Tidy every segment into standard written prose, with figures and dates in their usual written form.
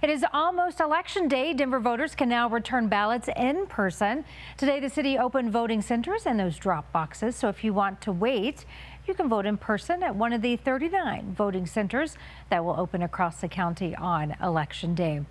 It is almost Election Day. Denver voters can now return ballots in person. Today, the city opened voting centers and those drop boxes. So if you want to wait, you can vote in person at one of the 39 voting centers that will open across the county on Election Day.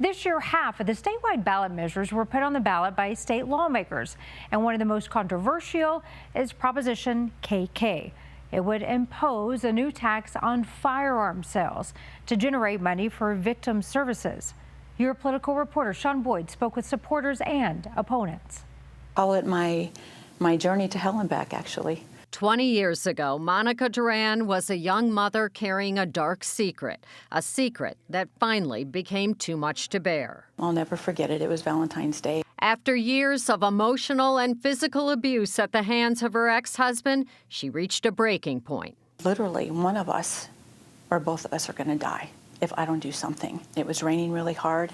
This year, half of the statewide ballot measures were put on the ballot by state lawmakers. And one of the most controversial is Proposition KK. It would impose a new tax on firearm sales to generate money for victim services. Your political reporter Sean Boyd spoke with supporters and opponents. Call it my journey to hell and back, actually. 20 years ago, Monica Duran was a young mother carrying a dark secret, a secret that finally became too much to bear. I'll never forget it. It was Valentine's Day. After years of emotional and physical abuse at the hands of her ex-husband, she reached a breaking point. Literally, one of us or both of us are going to die if I don't do something. It was raining really hard,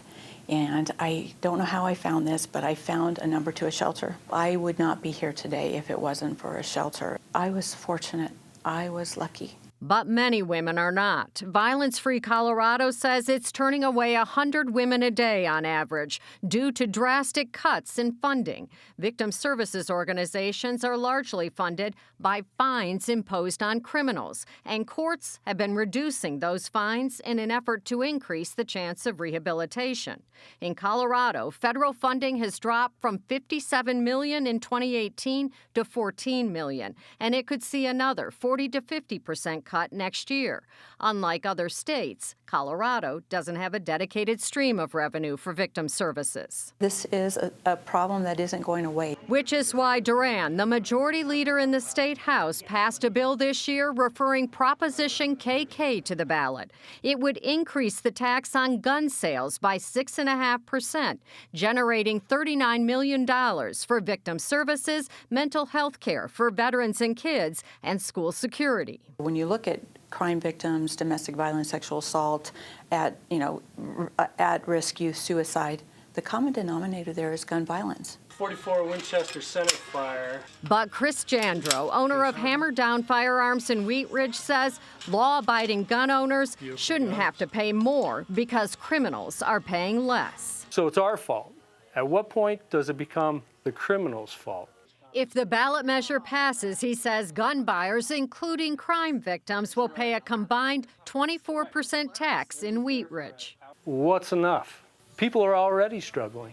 and I don't know how I found this, but I found a number to a shelter. I would not be here today if it wasn't for a shelter. I was fortunate. I was lucky. But many women are not. Violence Free Colorado says it's turning away 100 women a day on average due to drastic cuts in funding. Victim services organizations are largely funded by fines imposed on criminals, and courts have been reducing those fines in an effort to increase the chance of rehabilitation. In Colorado, federal funding has dropped from $57 million in 2018 to $14 million, and it could see another 40 to 50% cut next year. Unlike other states, Colorado doesn't have a dedicated stream of revenue for victim services. This is a problem that isn't going away. Which is why Duran, the majority leader in the state house, passed a bill this year referring Proposition KK to the ballot. It would increase the tax on gun sales by 6.5%, generating $39 million for victim services, mental health care for veterans and kids, and school security. When you look at crime victims, domestic violence, sexual assault, at-risk youth suicide, the common denominator there is gun violence. 44 Winchester Center fire. But Chris Jandro, owner of Hammer Down Firearms in Wheat Ridge, says law-abiding gun owners shouldn't have to pay more because criminals are paying less. So it's our fault. At what point does it become the criminal's fault? If the ballot measure passes, he says gun buyers, including crime victims, will pay a combined 24% tax in Wheat Ridge. What's enough? People are already struggling.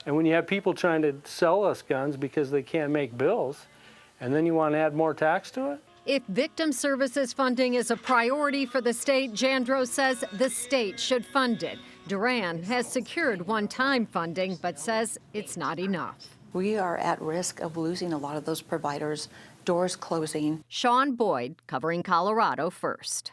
And when you have people trying to sell us guns because they can't make bills, and then you want to add more tax to it? If victim services funding is a priority for the state, Jandro says the state should fund it. Duran has secured one-time funding, but says it's not enough. We are at risk of losing a lot of those providers, doors closing. Sean Boyd, covering Colorado First.